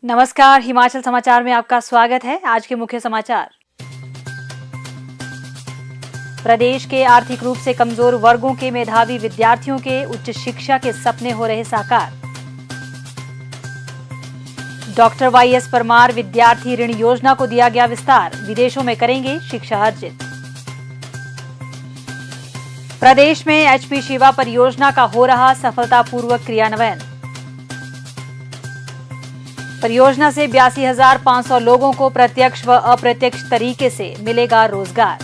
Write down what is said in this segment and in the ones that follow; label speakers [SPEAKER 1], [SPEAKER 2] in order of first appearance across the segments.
[SPEAKER 1] नमस्कार, हिमाचल समाचार में आपका स्वागत है। आज के मुख्य समाचार। प्रदेश के आर्थिक रूप से कमजोर वर्गों के मेधावी विद्यार्थियों के उच्च शिक्षा के सपने हो रहे साकार। डॉक्टर वाईएस परमार विद्यार्थी ऋण योजना को दिया गया विस्तार, विदेशों में करेंगे शिक्षा अर्जित। प्रदेश में एचपी शिवा परियोजना का हो रहा सफलतापूर्वक क्रियान्वयन। परियोजना से 82,500 लोगों को प्रत्यक्ष व अप्रत्यक्ष तरीके से मिलेगा रोजगार।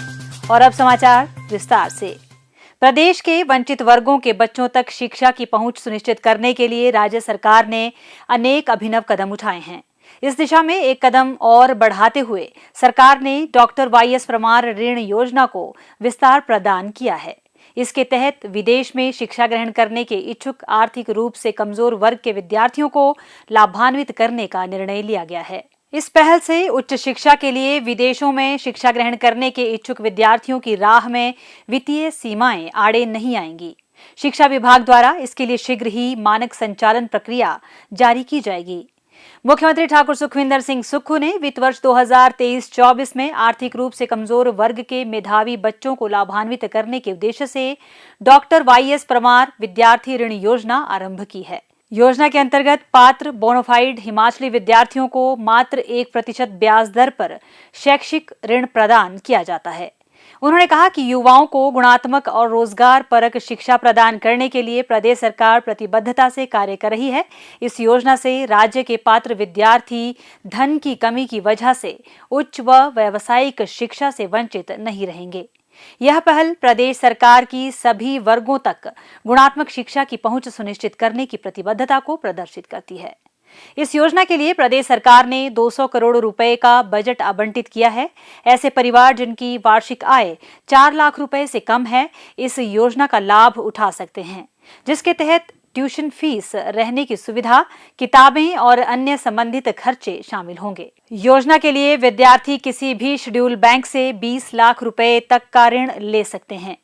[SPEAKER 1] और अब समाचार विस्तार से। प्रदेश के वंचित वर्गों के बच्चों तक शिक्षा की पहुंच सुनिश्चित करने के लिए राज्य सरकार ने अनेक अभिनव कदम उठाए हैं। इस दिशा में एक कदम और बढ़ाते हुए सरकार ने डॉक्टर वाईएस परमार ऋण योजना को विस्तार प्रदान किया है। इसके तहत विदेश में शिक्षा ग्रहण करने के इच्छुक आर्थिक रूप से कमजोर वर्ग के विद्यार्थियों को लाभान्वित करने का निर्णय लिया गया है। इस पहल से उच्च शिक्षा के लिए विदेशों में शिक्षा ग्रहण करने के इच्छुक विद्यार्थियों की राह में वित्तीय सीमाएं आड़े नहीं आएंगी। शिक्षा विभाग द्वारा इसके लिए शीघ्र ही मानक संचालन प्रक्रिया जारी की जाएगी। मुख्यमंत्री ठाकुर सुखविंदर सिंह सुक्खू ने वित्त वर्ष 2023-24 में आर्थिक रूप से कमजोर वर्ग के मेधावी बच्चों को लाभान्वित करने के उद्देश्य से डॉक्टर वाईएस परमार विद्यार्थी ऋण योजना आरंभ की है। योजना के अंतर्गत पात्र बोनाफाइड हिमाचली विद्यार्थियों को मात्र 1% ब्याज दर पर शैक्षिक ऋण प्रदान किया जाता है। उन्होंने कहा कि युवाओं को गुणात्मक और रोजगार परक शिक्षा प्रदान करने के लिए प्रदेश सरकार प्रतिबद्धता से कार्य कर रही है। इस योजना से राज्य के पात्र विद्यार्थी धन की कमी की वजह से उच्च व व्यावसायिक शिक्षा से वंचित नहीं रहेंगे। यह पहल प्रदेश सरकार की सभी वर्गों तक गुणात्मक शिक्षा की पहुंच सुनिश्चित करने की प्रतिबद्धता को प्रदर्शित करती है। इस योजना के लिए प्रदेश सरकार ने 200 करोड़ रुपए का बजट आवंटित किया है। ऐसे परिवार जिनकी वार्षिक आय 4 लाख रुपए से कम है, इस योजना का लाभ उठा सकते हैं, जिसके तहत ट्यूशन फीस, रहने की सुविधा, किताबें और अन्य संबंधित खर्चे शामिल होंगे। योजना के लिए विद्यार्थी किसी भी शेड्यूल बैंक से 20 लाख रुपए तक का ऋण ले सकते हैं।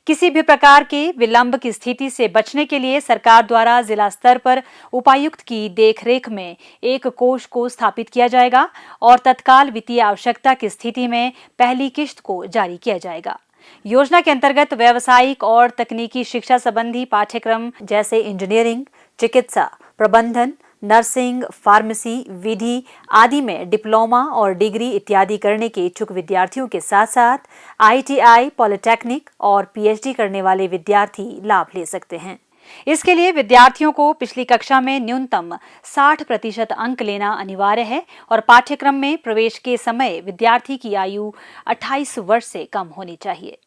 [SPEAKER 1] किसी भी प्रकार के विलंब की स्थिति से बचने के लिए सरकार द्वारा जिला स्तर पर उपायुक्त की देखरेख में एक कोष को स्थापित किया जाएगा और तत्काल वित्तीय आवश्यकता की स्थिति में पहली किश्त को जारी किया जाएगा। योजना के अंतर्गत व्यावसायिक और तकनीकी शिक्षा संबंधी पाठ्यक्रम जैसे इंजीनियरिंग, चिकित्सा, प्रबंधन, नर्सिंग, फार्मेसी, विधि आदि में डिप्लोमा और डिग्री इत्यादि करने के इच्छुक विद्यार्थियों के साथ साथ आईटीआई, पॉलिटेक्निक और पीएचडी करने वाले विद्यार्थी लाभ ले सकते हैं। इसके लिए विद्यार्थियों को पिछली कक्षा में न्यूनतम 60% अंक लेना अनिवार्य है और पाठ्यक्रम में प्रवेश के समय विद्यार्थी की आयु 28 वर्ष से कम होनी चाहिए।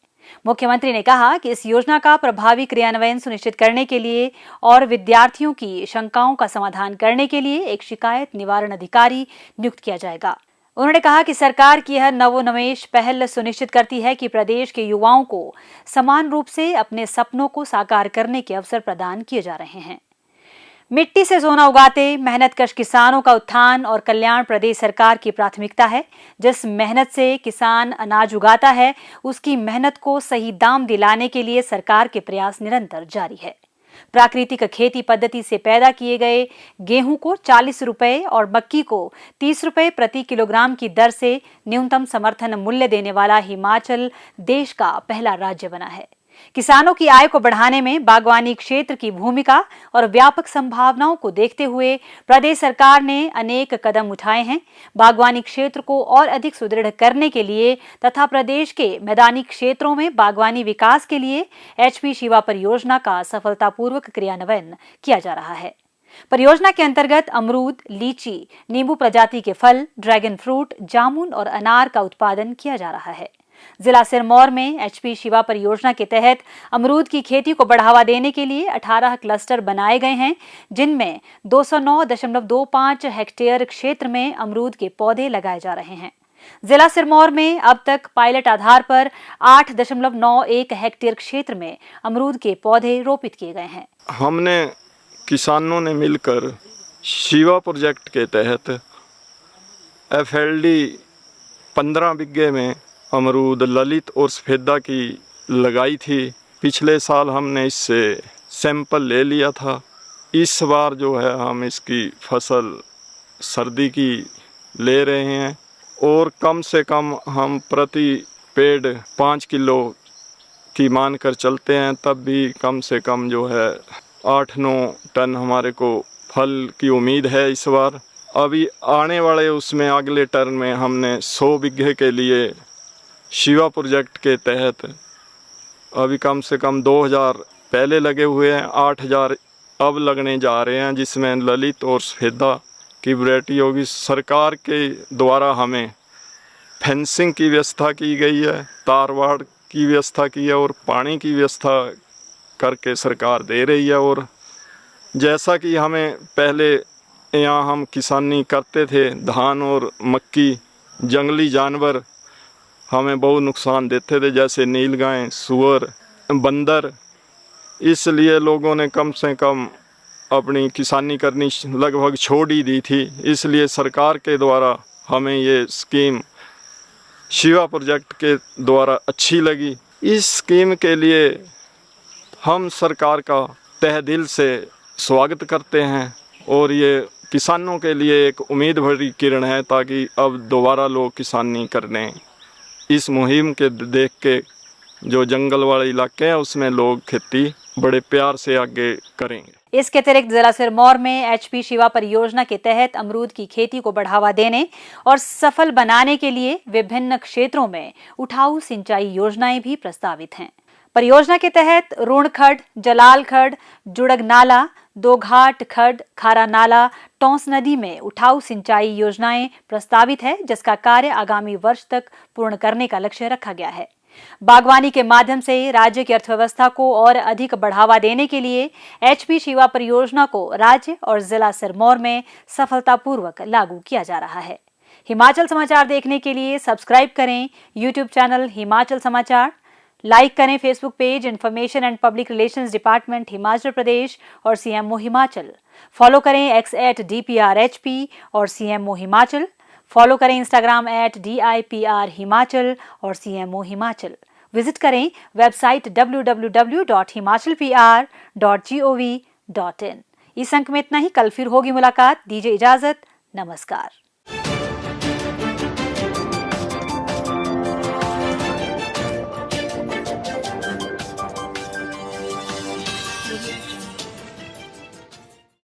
[SPEAKER 1] मुख्यमंत्री ने कहा कि इस योजना का प्रभावी क्रियान्वयन सुनिश्चित करने के लिए और विद्यार्थियों की शंकाओं का समाधान करने के लिए एक शिकायत निवारण अधिकारी नियुक्त किया जाएगा। उन्होंने कहा कि सरकार की यह नवोन्मेष पहल सुनिश्चित करती है कि प्रदेश के युवाओं को समान रूप से अपने सपनों को साकार करने के अवसर प्रदान किए जा रहे हैं। मिट्टी से सोना उगाते मेहनतकश किसानों का उत्थान और कल्याण प्रदेश सरकार की प्राथमिकता है। जिस मेहनत से किसान अनाज उगाता है, उसकी मेहनत को सही दाम दिलाने के लिए सरकार के प्रयास निरंतर जारी है। प्राकृतिक खेती पद्धति से पैदा किए गए गेहूं को 40 रुपए और मक्की को 30 रुपए प्रति किलोग्राम की दर से न्यूनतम समर्थन मूल्य देने वाला हिमाचल देश का पहला राज्य बना है। किसानों की आय को बढ़ाने में बागवानी क्षेत्र की भूमिका और व्यापक संभावनाओं को देखते हुए प्रदेश सरकार ने अनेक कदम उठाए हैं। बागवानी क्षेत्र को और अधिक सुदृढ़ करने के लिए तथा प्रदेश के मैदानी क्षेत्रों में बागवानी विकास के लिए एचपी शिवा परियोजना का सफलतापूर्वक क्रियान्वयन किया जा रहा है। परियोजना के अंतर्गत अमरूद, लीची, नींबू प्रजाति के फल, ड्रैगन फ्रूट, जामुन और अनार का उत्पादन किया जा रहा है। जिला सिरमौर में एचपी शिवा परियोजना के तहत अमरूद की खेती को बढ़ावा देने के लिए 18 क्लस्टर बनाए गए हैं, जिनमें 209.25 हेक्टेयर क्षेत्र में अमरूद के पौधे लगाए जा रहे हैं। जिला सिरमौर में अब तक पायलट आधार पर 8.91 हेक्टेयर क्षेत्र में अमरूद के पौधे रोपित किए गए हैं।
[SPEAKER 2] हमने किसानों ने मिलकर शिवा प्रोजेक्ट के तहत एफएलडी 15 बिघे में अमरूद, ललित और सफेदा की लगाई थी। पिछले साल हमने इससे सैंपल ले लिया था। इस बार जो है हम इसकी फसल सर्दी की ले रहे हैं और कम से कम हम प्रति पेड़ 5 किलो की मान कर चलते हैं, तब भी कम से कम जो है 8-9 टन हमारे को फल की उम्मीद है इस बार। अभी आने वाले उसमें अगले टर्म में हमने 100 बीघे के लिए शिवा प्रोजेक्ट के तहत अभी कम से कम 2000 पहले लगे हुए हैं, 8000 अब लगने जा रहे हैं, जिसमें ललित और सफेदा की वैरायटी होगी। सरकार के द्वारा हमें फेंसिंग की व्यवस्था की गई है, तारवाड़ की व्यवस्था की है और पानी की व्यवस्था करके सरकार दे रही है। और जैसा कि हमें पहले यहाँ हम किसानी करते थे, धान और मक्की, जंगली जानवर हमें बहुत नुकसान देते थे, जैसे नीलगाय, सुअर, बंदर। इसलिए लोगों ने कम से कम अपनी किसानी करनी लगभग छोड़ ही दी थी। इसलिए सरकार के द्वारा हमें ये स्कीम शिवा प्रोजेक्ट के द्वारा अच्छी लगी। इस स्कीम के लिए हम सरकार का तहे दिल से स्वागत करते हैं और ये किसानों के लिए एक उम्मीद भरी किरण है, ताकि अब दोबारा लोग किसानी करने इस मुहिम के देख के जो जंगल वाले इलाके हैं उसमें लोग खेती बड़े प्यार से आगे करेंगे।
[SPEAKER 1] इसके अतिरिक्त जिला सिरमौर में एचपी शिवा परियोजना के तहत अमरूद की खेती को बढ़ावा देने और सफल बनाने के लिए विभिन्न क्षेत्रों में उठाऊ सिंचाई योजनाएं भी प्रस्तावित हैं। परियोजना के तहत रूणखड, जलाल खड, जुड़ग नाला, दो घाट खड, खारा नाला, टोंस नदी में उठाऊ सिंचाई योजनाएं प्रस्तावित है, जिसका कार्य आगामी वर्ष तक पूर्ण करने का लक्ष्य रखा गया है। बागवानी के माध्यम से राज्य की अर्थव्यवस्था को और अधिक बढ़ावा देने के लिए एचपी शिवा परियोजना को राज्य और जिला सिरमौर में सफलतापूर्वक लागू किया जा रहा है। हिमाचल समाचार देखने के लिए सब्सक्राइब करें यूट्यूब चैनल हिमाचल समाचार, लाइक करें Facebook page information and public relations department Himachal Pradesh और सीएमओ हिमाचल। फॉलो करें x@DPRHP और सीएमओ हिमाचल। फॉलो करें इंस्टाग्राम @DIPR हिमाचल और सीएमओ हिमाचल। विजिट करें वेबसाइट www.himachalpr.gov.in। इस अंक में इतना ही। कल फिर होगी मुलाकात। दीजिए इजाजत। नमस्कार।